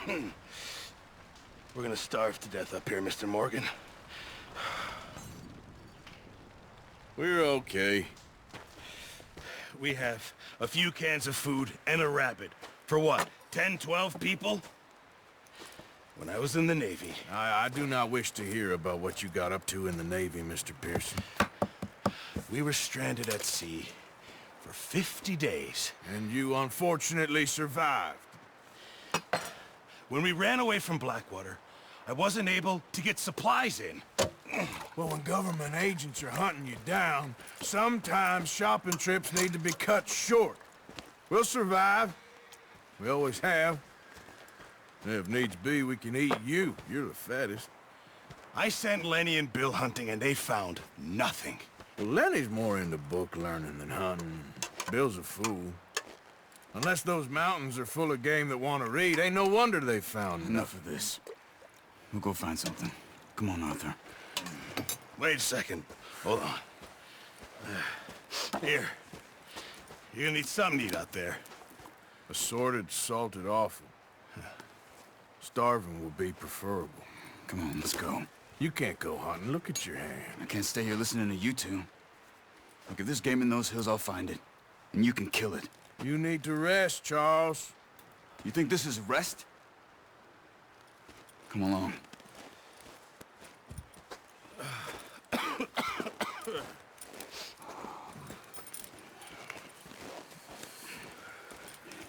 We're gonna starve to death up here, Mr. Morgan. We're okay. We have a few cans of food and a rabbit. For what, 10, 12 people? When I was in the Navy... I do not wish to hear about what you got up to in the Navy, Mr. Pearson. We were stranded at sea for 50 days. And you unfortunately survived. When we ran away from Blackwater, I wasn't able to get supplies in. Well, when government agents are hunting you down, sometimes shopping trips need to be cut short. We'll survive. We always have. If needs be, we can eat you. You're the fattest. I sent Lenny and Bill hunting, and they found nothing. Well, Lenny's more into book learning than hunting. Bill's a fool. Unless those mountains are full of game that want to read, ain't no wonder they found Enough of this. We'll go find something. Come on, Arthur. Wait a second. Hold on. Here. You're gonna need something to eat out there. Assorted, salted offal. Starving will be preferable. Come on, let's go. You can't go hunting. Look at your hand. I can't stay here listening to you two. Look, if there's game in those hills, I'll find it. And you can kill it. You need to rest, Charles. You think this is rest? Come along.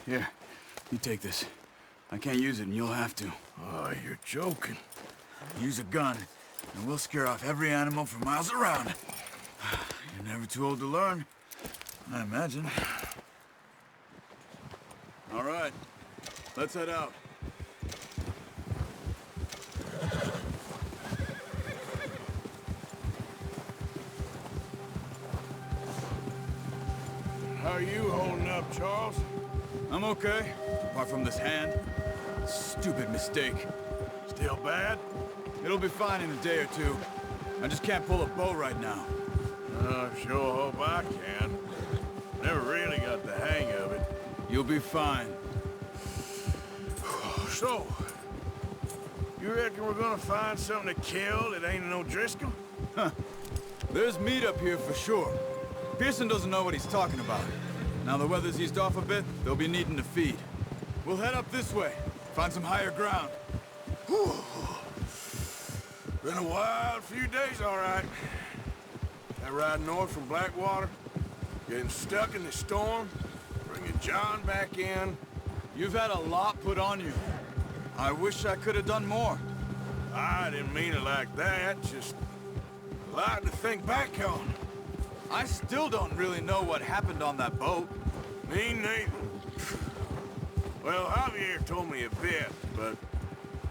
Here, you take this. I can't use it, and you'll have to. Oh, you're joking. Use a gun, and we'll scare off every animal for miles around. You're never too old to learn, I imagine. All right, let's head out. How are you holding up, Charles? I'm okay, apart from this hand. Stupid mistake. Still bad? It'll be fine in a day or two. I just can't pull a bow right now. I sure hope I can. Never really got the hang of it. You'll be fine. So, you reckon we're gonna find something to kill that ain't no Driscoll? Huh. There's meat up here for sure. Pearson doesn't know what he's talking about. Now the weather's eased off a bit, they'll be needing to feed. We'll head up this way, find some higher ground. Whew. Been a wild few days, all right. That ride north from Blackwater, getting stuck in the storm, bringing John back in. You've had a lot put on you. I wish I could have done more. I didn't mean it like that, just a lot to think back on. I still don't really know what happened on that boat. Me neither. Well, Javier told me a bit, but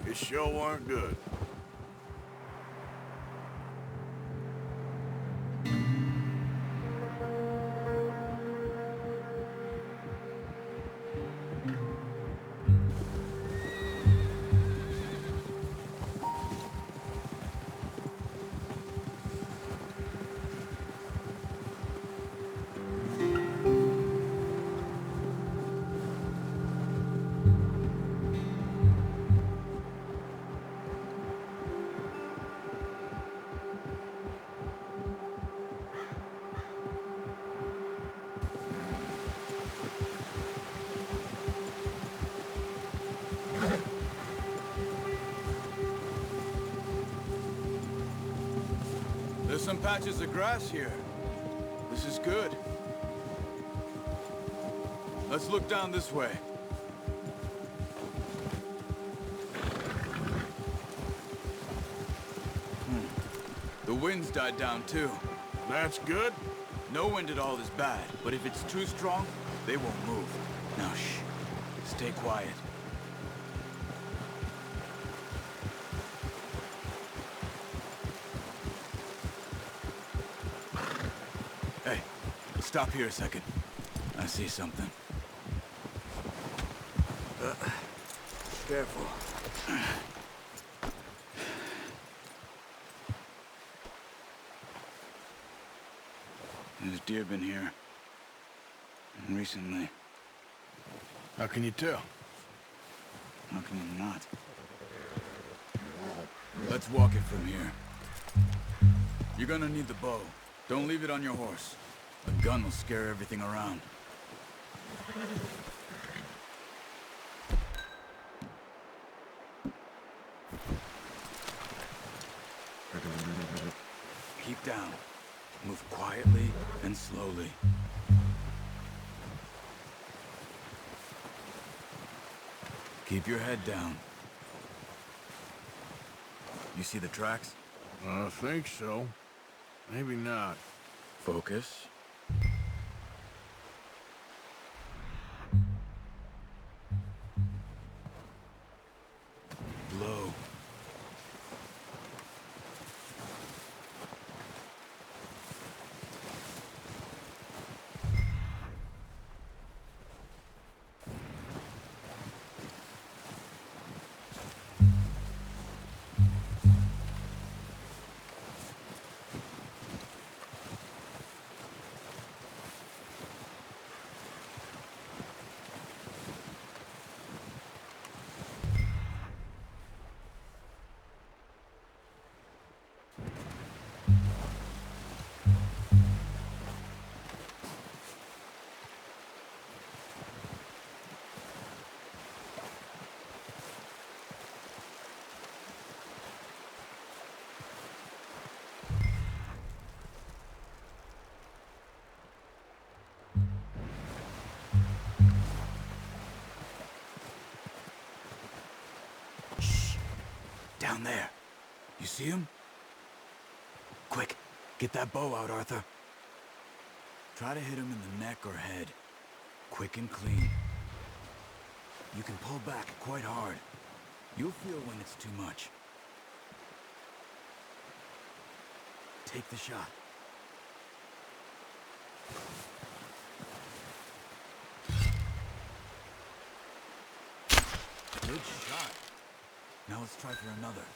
it sure weren't good. There's some patches of grass here. This is good. Let's look down this way. The wind's died down too. That's good. No wind at all is bad, but if it's too strong, they won't move. Now shh. Stay quiet. Hey, stop here a second. I see something. Careful. There's deer been here. Recently. How can you tell? How can you not? Let's walk it from here. You're gonna need the bow. Don't leave it on your horse. A gun will scare everything around. Keep down. Move quietly and slowly. Keep your head down. You see the tracks? I think so. Maybe not. Focus. Blow. Down there. You see him? Quick, get that bow out, Arthur. Try to hit him in the neck or head. Quick and clean. You can pull back quite hard. You'll feel when it's too much. Take the shot. Good shot. Now let's try for another.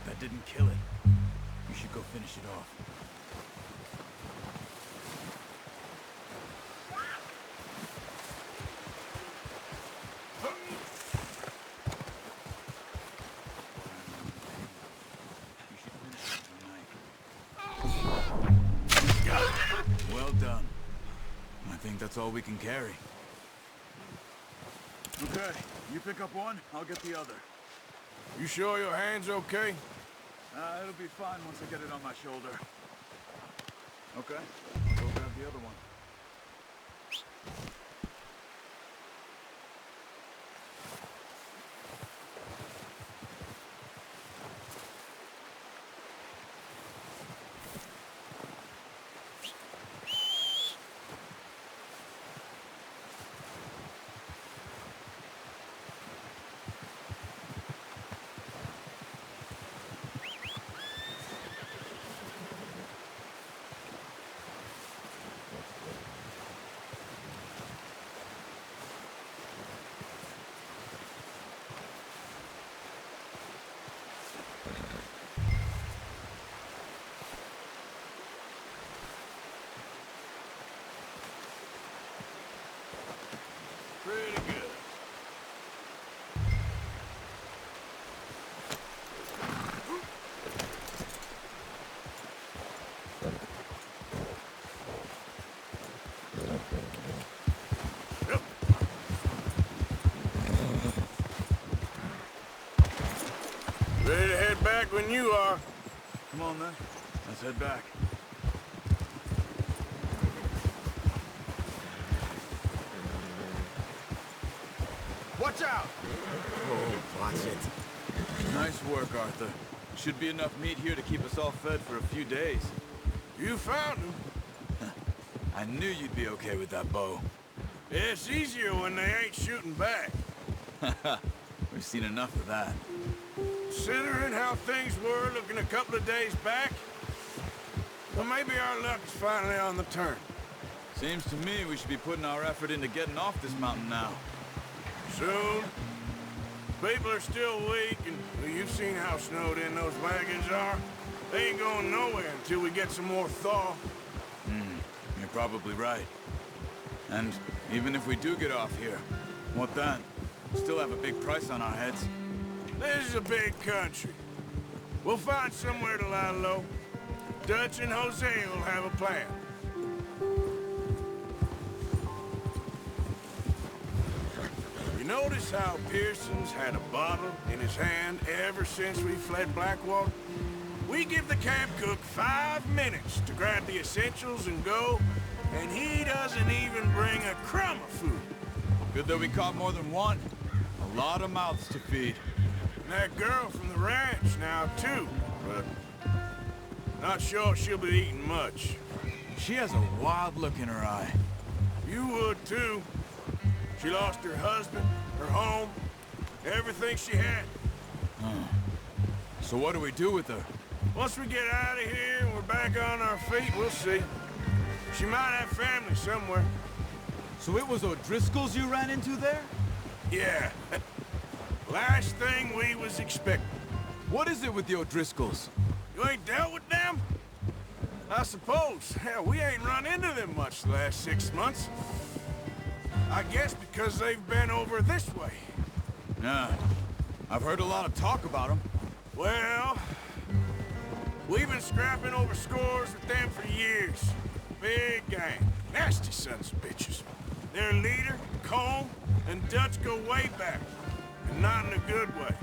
That didn't kill it. You should go finish it off. You should finish it tonight. Well done. I think that's all we can carry. Okay, you pick up one, I'll get the other. You sure your hand's okay? It'll be fine once I get it on my shoulder. Okay, I'll go grab the other one. back when you are. Come on, then. Let's head back. Watch out! Oh, watch it. Nice work, Arthur. Should be enough meat here to keep us all fed for a few days. You found him. I knew you'd be okay with that bow. It's easier when they ain't shooting back. We've seen enough of that. Considering how things were looking a couple of days back, well, maybe our luck is finally on the turn. Seems to me we should be putting our effort into getting off this mountain now. Soon. People are still weak, and well, you've seen how snowed in those wagons are. They ain't going nowhere until we get some more thaw. You're probably right. And even if we do get off here, what then? Still have a big price on our heads. This is a big country. We'll find somewhere to lie low. Dutch and Jose will have a plan. You notice how Pearson's had a bottle in his hand ever since we fled Blackwater? We give the camp cook 5 minutes to grab the essentials and go, and he doesn't even bring a crumb of food. Good that we caught more than one. A lot of mouths to feed. And that girl from the ranch now, too, but not sure she'll be eating much. She has a wild look in her eye. You would, too. She lost her husband, her home, everything she had. So what do we do with her? Once we get out of here and we're back on our feet, we'll see. She might have family somewhere. So it was O'Driscoll's you ran into there? Yeah. Last thing we was expecting. What is it with the O'Driscolls? You ain't dealt with them? I suppose. Hell, we ain't run into them much the last 6 months. I guess because they've been over this way. Yeah. I've heard a lot of talk about them. Well, we've been scrapping over scores with them for years. Big gang. Nasty sons of bitches. Their leader, Colm, and Dutch go way back. And not in a good way.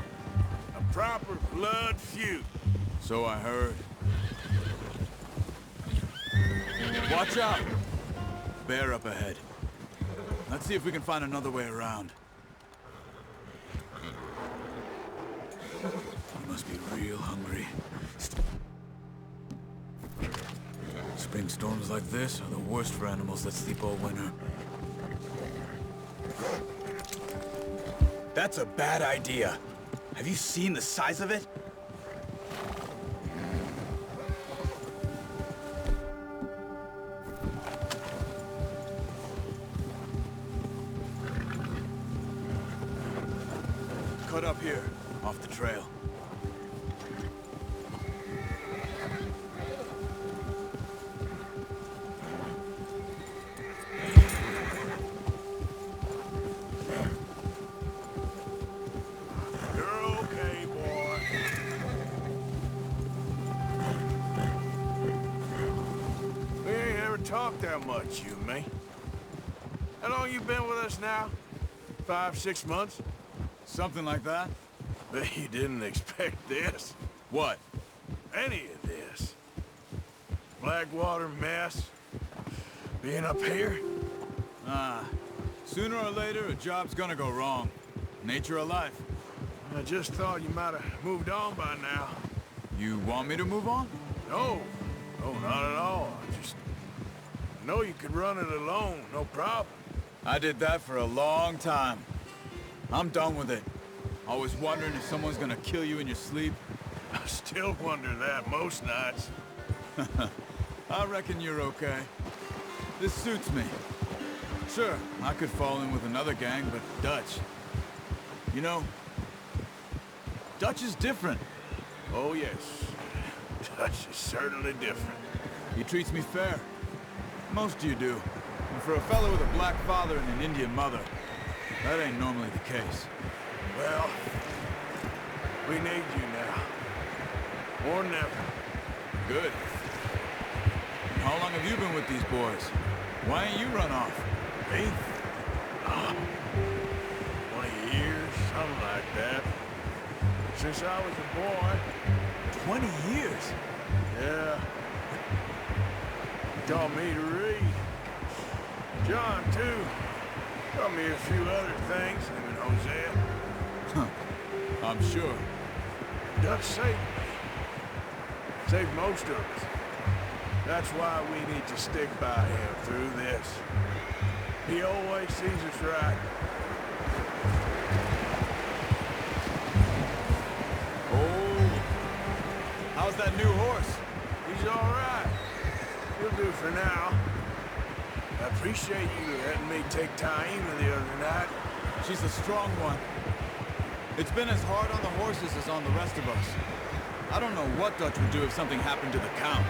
A proper blood feud. So I heard. Watch out! Bear up ahead. Let's see if we can find another way around. You must be real hungry. Spring storms like this are the worst for animals that sleep all winter. That's a bad idea. Have you seen the size of it? Cut up here, off the trail. You're okay, boy. We ain't ever talked that much, you and me. How long you been with us now? 5, 6 months? Something like that? Bet you didn't expect this. What? Any of this. Blackwater mess. Being up here. Sooner or later, a job's gonna go wrong. Nature of life. I just thought you might have moved on by now. You want me to move on? No. No, not at all. I know you could run it alone, no problem. I did that for a long time. I'm done with it. Always wondering if someone's gonna kill you in your sleep. I still wonder that most nights. I reckon you're okay. This suits me. Sure, I could fall in with another gang, but Dutch. You know, Dutch is different. Oh, yes. Dutch is certainly different. He treats me fair. Most of you do. And for a fellow with a black father and an Indian mother, that ain't normally the case. Well, we need you now. More than ever. Good. And how long have you been with these boys? Why ain't you run off? Me? 20 years, something like that. Since I was a boy. 20 years. Yeah. He taught me to read. John, too. Taught me a few other things, him and Hosea. Huh. I'm sure. Dutch saved me. Saved most of us. That's why we need to stick by him through this. He always sees us right. Oh. How's that new horse? He's all right. He'll do for now. I appreciate you letting me take Taima the other night. She's a strong one. It's been as hard on the horses as on the rest of us. I don't know what Dutch would do if something happened to the Count.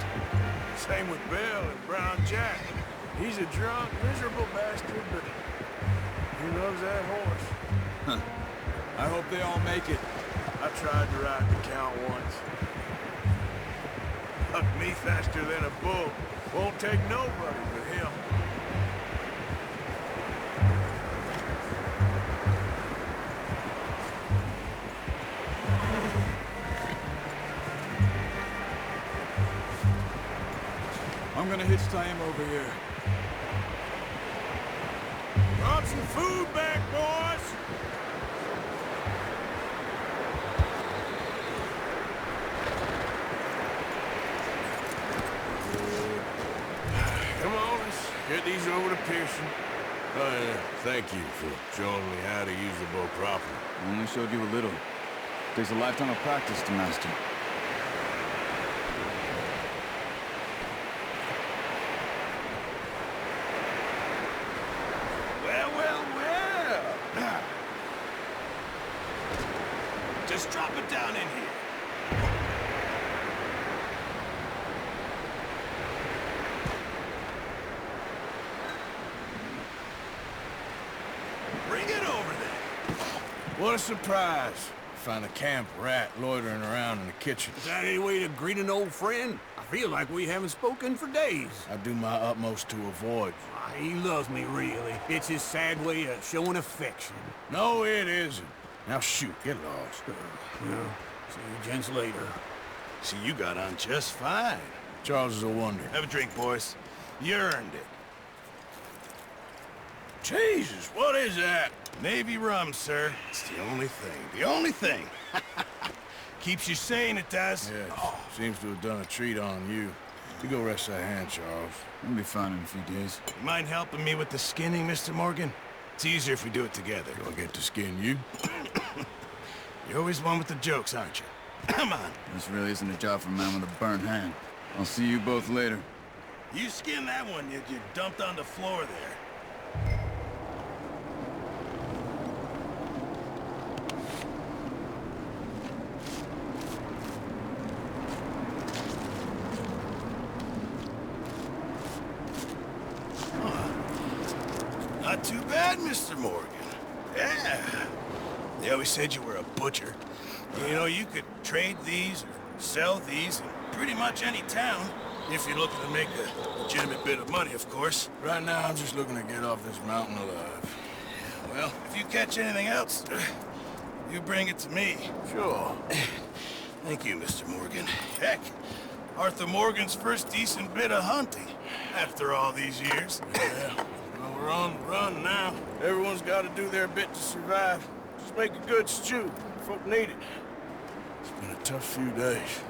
Same with Bill and Brown Jack. He's a drunk, miserable bastard, but he loves that horse. Huh. I hope they all make it. I tried to ride the Count once. Hucked me faster than a bull. Won't take nobody but him. I'm gonna hitch Taima over here. Brought some food back, boys! Come on, let's get these over to Pearson. Thank you for showing me how to use the bow properly. I only showed you a little. Takes a lifetime of practice to master. Well. Just drop it down in here. Bring it over then. What a surprise. Find a camp rat loitering around in the kitchen. Is that any way to greet an old friend? I feel like we haven't spoken for days. I do my utmost to avoid. He loves me, really. It's his sad way of showing affection. No, it isn't. Now shoot, get lost. Well, see you gents later. See, you got on just fine. Charles is a wonder. Have a drink, boys. You earned it. Jesus, what is that? Navy rum, sir. It's the only thing. The only thing. Keeps you sane, it does. Yes, seems to have done a treat on you. You go rest that hand, Charles. We'll be fine in a few days. You mind helping me with the skinning, Mr. Morgan? It's easier if we do it together. Do I get to skin you? You're always one with the jokes, aren't you? Come on. This really isn't a job for a man with a burnt hand. I'll see you both later. You skinned that one you dumped on the floor there. Not too bad, Mr. Morgan. Yeah. They always said you were a butcher. You know, you could trade these or sell these in pretty much any town, if you're looking to make a legitimate bit of money, of course. Right now, I'm just looking to get off this mountain alive. Well, if you catch anything else, you bring it to me. Sure. Thank you, Mr. Morgan. Heck, Arthur Morgan's first decent bit of hunting, after all these years. Yeah. Well, we're on the run now. Everyone's got to do their bit to survive. Just make a good stew. Folk need it. It's been a tough few days.